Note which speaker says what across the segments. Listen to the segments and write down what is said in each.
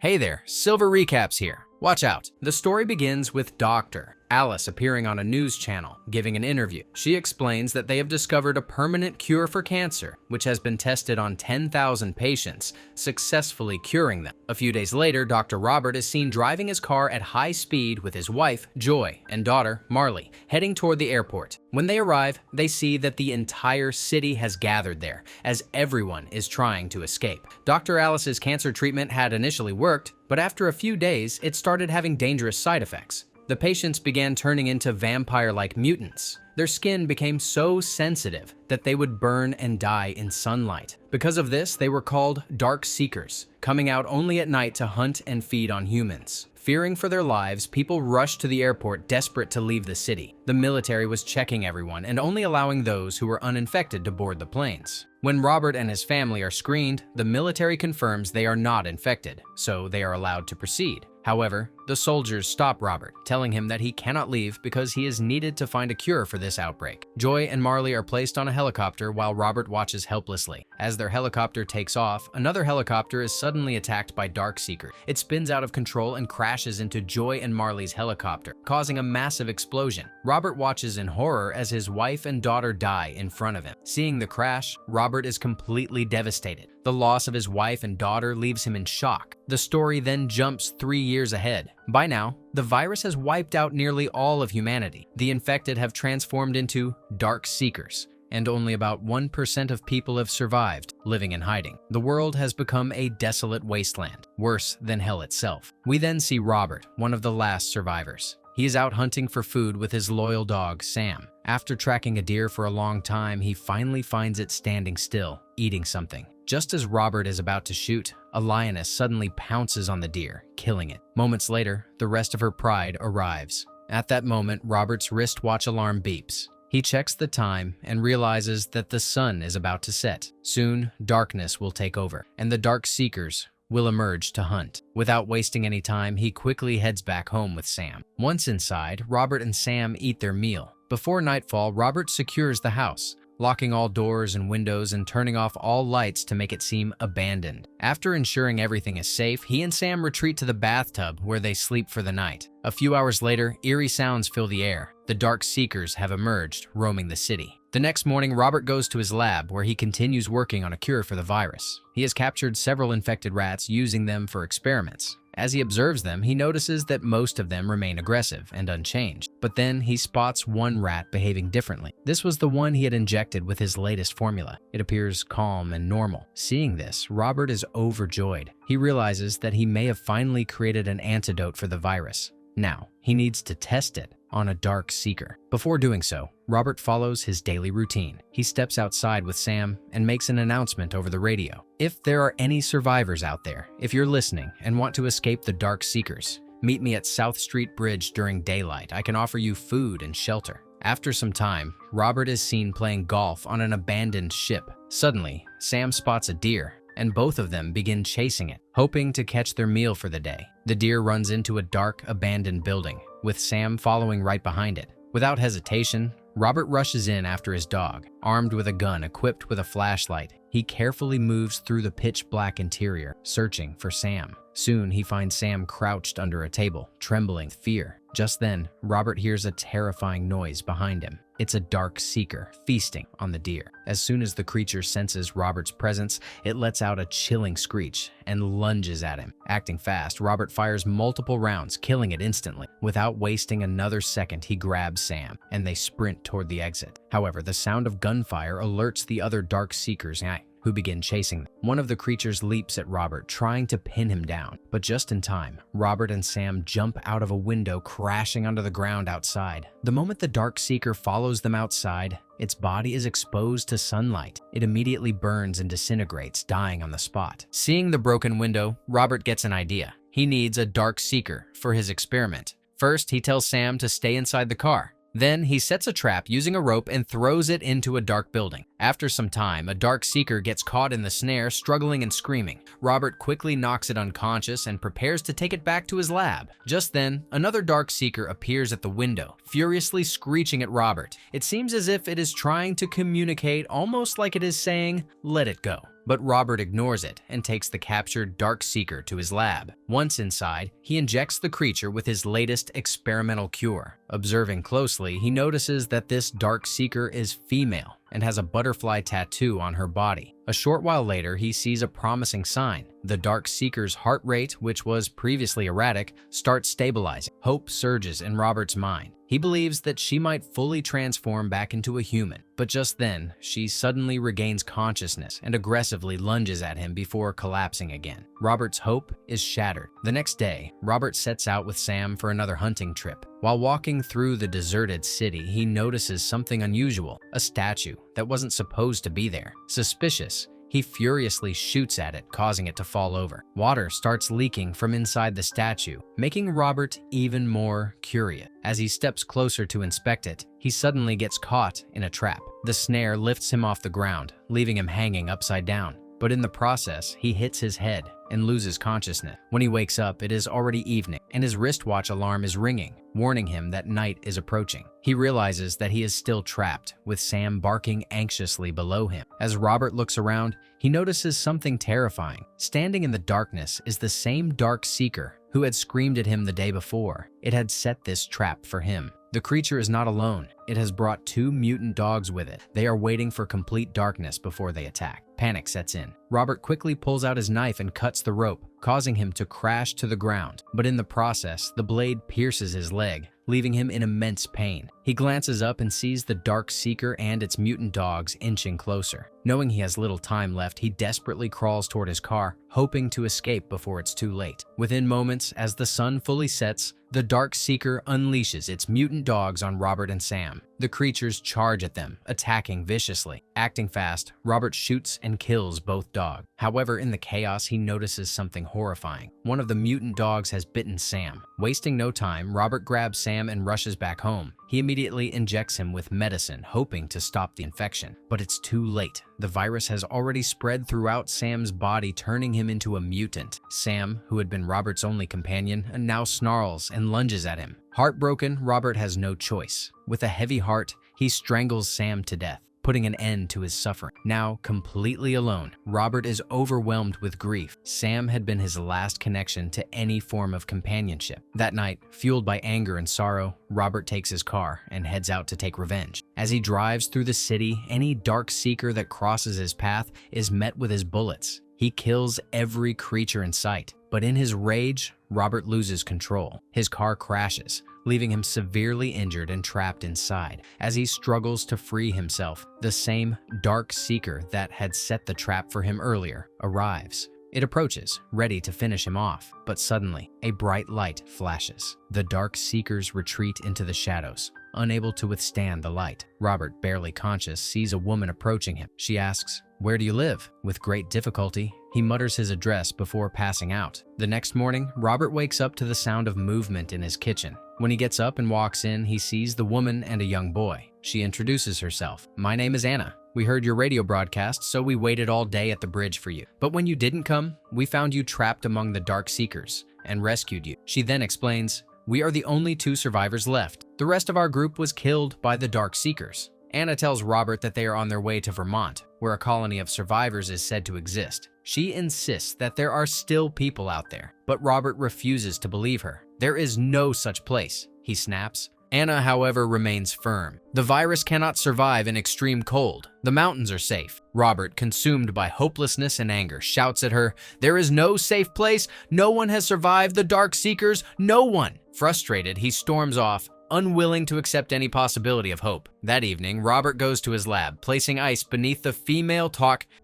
Speaker 1: Hey there, Silver Recaps here. Watch out. The story begins with Dr. Alice appearing on a news channel, giving an interview. She explains that they have discovered a permanent cure for cancer, which has been tested on 10,000 patients, successfully curing them. A few days later, Dr. Robert is seen driving his car at high speed with his wife, Joy, and daughter, Marley, heading toward the airport. When they arrive, they see that the entire city has gathered there, as everyone is trying to escape. Dr. Alice's cancer treatment had initially worked, but after a few days, it started having dangerous side effects. The patients began turning into vampire-like mutants. Their skin became so sensitive that they would burn and die in sunlight. Because of this, they were called Dark Seekers, coming out only at night to hunt and feed on humans. Fearing for their lives, people rushed to the airport desperate to leave the city. The military was checking everyone and only allowing those who were uninfected to board the planes. When Robert and his family are screened, the military confirms they are not infected, so they are allowed to proceed. However, the soldiers stop Robert, telling him that he cannot leave because he is needed to find a cure for this outbreak. Joy and Marley are placed on a helicopter while Robert watches helplessly. As their helicopter takes off, another helicopter is suddenly attacked by Dark Seeker. It spins out of control and crashes into Joy and Marley's helicopter, causing a massive explosion. Robert watches in horror as his wife and daughter die in front of him. Seeing the crash, Robert is completely devastated. The loss of his wife and daughter leaves him in shock. The story then jumps 3 years ahead. By now, the virus has wiped out nearly all of humanity. The infected have transformed into Dark Seekers, and only about 1% of people have survived, living in hiding. The world has become a desolate wasteland, worse than hell itself. We then see Robert, one of the last survivors. He is out hunting for food with his loyal dog, Sam. After tracking a deer for a long time, he finally finds it standing still, eating something. Just as Robert is about to shoot, a lioness suddenly pounces on the deer, killing it. Moments later, the rest of her pride arrives. At that moment, Robert's wristwatch alarm beeps. He checks the time and realizes that the sun is about to set. Soon, darkness will take over, and the Dark Seekers will emerge to hunt. Without wasting any time, he quickly heads back home with Sam. Once inside, Robert and Sam eat their meal. Before nightfall, Robert secures the house, locking all doors and windows and turning off all lights to make it seem abandoned. After ensuring everything is safe, he and Sam retreat to the bathtub where they sleep for the night. A few hours later, eerie sounds fill the air. The Dark Seekers have emerged, roaming the city. The next morning, Robert goes to his lab where he continues working on a cure for the virus. He has captured several infected rats, using them for experiments. As he observes them, he notices that most of them remain aggressive and unchanged. But then he spots one rat behaving differently. This was the one he had injected with his latest formula. It appears calm and normal. Seeing this, Robert is overjoyed. He realizes that he may have finally created an antidote for the virus. Now, he needs to test it on a Dark Seeker. Before doing so, Robert follows his daily routine. He steps outside with Sam and makes an announcement over the radio. If there are any survivors out there, if you're listening and want to escape the Dark Seekers, meet me at South Street Bridge during daylight. I can offer you food and shelter. After some time, Robert is seen playing golf on an abandoned ship. Suddenly, Sam spots a deer, and both of them begin chasing it, hoping to catch their meal for the day. The deer runs into a dark, abandoned building, with Sam following right behind it. Without hesitation, Robert rushes in after his dog. Armed with a gun equipped with a flashlight, he carefully moves through the pitch-black interior, searching for Sam. Soon, he finds Sam crouched under a table, trembling with fear. Just then, Robert hears a terrifying noise behind him. It's a Dark Seeker feasting on the deer. As soon as the creature senses Robert's presence, it lets out a chilling screech and lunges at him. Acting fast, Robert fires multiple rounds, killing it instantly. Without wasting another second, he grabs Sam, and they sprint toward the exit. However, the sound of gunfire alerts the other Dark Seekers, who begin chasing them. One of the creatures leaps at Robert, trying to pin him down. But just in time, Robert and Sam jump out of a window, crashing onto the ground outside. The moment the Dark Seeker follows them outside, its body is exposed to sunlight. It immediately burns and disintegrates, dying on the spot. Seeing the broken window, Robert gets an idea. He needs a Dark Seeker for his experiment. First, he tells Sam to stay inside the car. Then he sets a trap using a rope and throws it into a dark building. After some time, a Dark Seeker gets caught in the snare, struggling and screaming. Robert quickly knocks it unconscious and prepares to take it back to his lab. Just then, another Dark Seeker appears at the window, furiously screeching at Robert. It seems as if it is trying to communicate, almost like it is saying, "Let it go." but Robert ignores it and takes the captured Dark Seeker to his lab. Once inside, he injects the creature with his latest experimental cure. Observing closely, he notices that this Dark Seeker is female and has a butterfly tattoo on her body. A short while later, he sees a promising sign. The Dark Seeker's heart rate, which was previously erratic, starts stabilizing. Hope surges in Robert's mind. He believes that she might fully transform back into a human, but just then, she suddenly regains consciousness and aggressively lunges at him before collapsing again. Robert's hope is shattered. The next day, Robert sets out with Sam for another hunting trip. While walking through the deserted city, he notices something unusual, a statue that wasn't supposed to be there. Suspicious, he furiously shoots at it, causing it to fall over. Water starts leaking from inside the statue, making Robert even more curious. As he steps closer to inspect it, he suddenly gets caught in a trap. The snare lifts him off the ground, leaving him hanging upside down. But in the process, he hits his head and loses consciousness. When he wakes up, it is already evening, and his wristwatch alarm is ringing, warning him that night is approaching. He realizes that he is still trapped, with Sam barking anxiously below him. As Robert looks around, he notices something terrifying. Standing in the darkness is the same Dark Seeker who had screamed at him the day before. It had set this trap for him. The creature is not alone. It has brought 2 mutant dogs with it. They are waiting for complete darkness before they attack. Panic sets in. Robert quickly pulls out his knife and cuts the rope, causing him to crash to the ground. But in the process, the blade pierces his leg, leaving him in immense pain. He glances up and sees the Dark Seeker and its mutant dogs inching closer. Knowing he has little time left, he desperately crawls toward his car, hoping to escape before it's too late. Within moments, as the sun fully sets, the Dark Seeker unleashes its mutant dogs on Robert and Sam. The creatures charge at them, attacking viciously. Acting fast, Robert shoots and kills both dogs. However, in the chaos, he notices something horrifying. One of the mutant dogs has bitten Sam. Wasting no time, Robert grabs Sam and rushes back home. He immediately injects him with medicine, hoping to stop the infection. But it's too late. The virus has already spread throughout Sam's body, turning him into a mutant. Sam, who had been Robert's only companion, now snarls and lunges at him. Heartbroken, Robert has no choice. With a heavy heart, he strangles Sam to death, putting an end to his suffering. Now, completely alone, Robert is overwhelmed with grief. Sam had been his last connection to any form of companionship. That night, fueled by anger and sorrow, Robert takes his car and heads out to take revenge. As he drives through the city, any Dark Seeker that crosses his path is met with his bullets. He kills every creature in sight. But in his rage, Robert loses control. His car crashes, leaving him severely injured and trapped inside. As he struggles to free himself, the same Dark Seeker that had set the trap for him earlier arrives. It approaches, ready to finish him off, but suddenly, a bright light flashes. The Dark Seekers retreat into the shadows, unable to withstand the light. Robert, barely conscious, sees a woman approaching him. She asks, "Where do you live?" With great difficulty, he mutters his address before passing out. The next morning, Robert wakes up to the sound of movement in his kitchen. When he gets up and walks in, he sees the woman and a young boy. She introduces herself. "My name is Anna. We heard your radio broadcast, so we waited all day at the bridge for you. But when you didn't come, we found you trapped among the Dark Seekers and rescued you." She then explains, "We are the only 2 survivors left. The rest of our group was killed by the Dark Seekers." Anna tells Robert that they are on their way to Vermont, where a colony of survivors is said to exist. She insists that there are still people out there, but Robert refuses to believe her. "There is no such place," he snaps. Anna, however, remains firm. "The virus cannot survive in extreme cold. The mountains are safe." Robert, consumed by hopelessness and anger, shouts at her, "There is no safe place. No one has survived the Dark Seekers. No one." Frustrated, he storms off, unwilling to accept any possibility of hope. That evening, Robert goes to his lab, placing ice beneath the female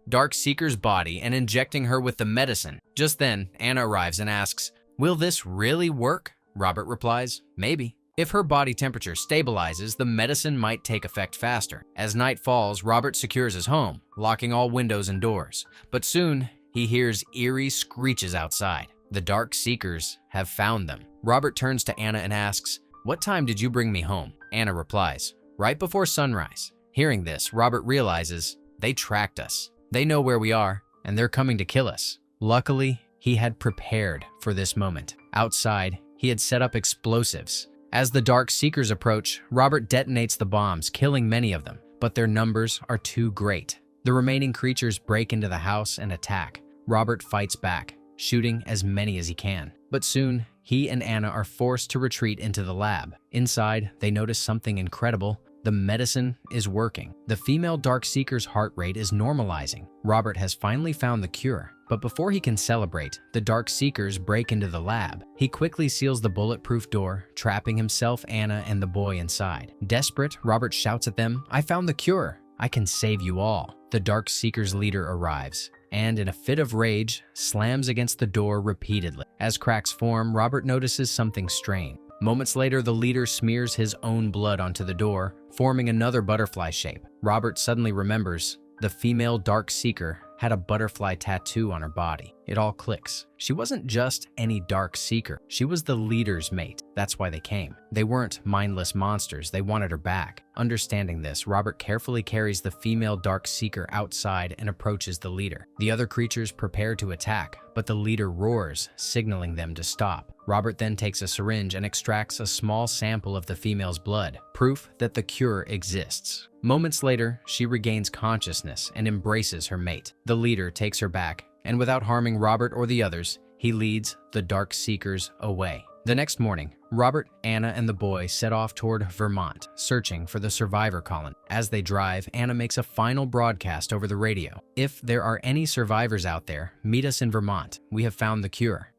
Speaker 1: Dark Seeker's body and injecting her with the medicine. Just then, Anna arrives and asks, "Will this really work?" Robert replies, "Maybe. If her body temperature stabilizes, the medicine might take effect faster." As night falls, Robert secures his home, locking all windows and doors. But soon, he hears eerie screeches outside. The Dark Seekers have found them. Robert turns to Anna and asks, "What time did you bring me home?" Anna replies, "Right before sunrise." Hearing this, Robert realizes, they tracked us. They know where we are, and they're coming to kill us. Luckily, he had prepared for this moment. Outside, he had set up explosives. As the Dark Seekers approach, Robert detonates the bombs, killing many of them, but their numbers are too great. The remaining creatures break into the house and attack. Robert fights back, shooting as many as he can. But soon, he and Anna are forced to retreat into the lab. Inside, they notice something incredible. The medicine is working. The female Dark Seeker's heart rate is normalizing. Robert has finally found the cure. But before he can celebrate, the Dark Seekers break into the lab. He quickly seals the bulletproof door, trapping himself, Anna, and the boy inside. Desperate, Robert shouts at them, "I found the cure! I can save you all." The Dark Seeker's leader arrives, and in a fit of rage, slams against the door repeatedly. As cracks form, Robert notices something strange. Moments later, the leader smears his own blood onto the door, forming another butterfly shape. Robert suddenly remembers the female Dark Seeker had a butterfly tattoo on her body. It all clicks. She wasn't just any Dark Seeker. She was the leader's mate. That's why they came. They weren't mindless monsters. They wanted her back. Understanding this, Robert carefully carries the female Dark Seeker outside and approaches the leader. The other creatures prepare to attack, but the leader roars, signaling them to stop. Robert then takes a syringe and extracts a small sample of the female's blood, proof that the cure exists. Moments later, she regains consciousness and embraces her mate. The leader takes her back, and without harming Robert or the others, he leads the Dark Seekers away. The next morning, Robert, Anna, and the boy set off toward Vermont, searching for the survivor colony. As they drive, Anna makes a final broadcast over the radio. "If there are any survivors out there, meet us in Vermont. We have found the cure."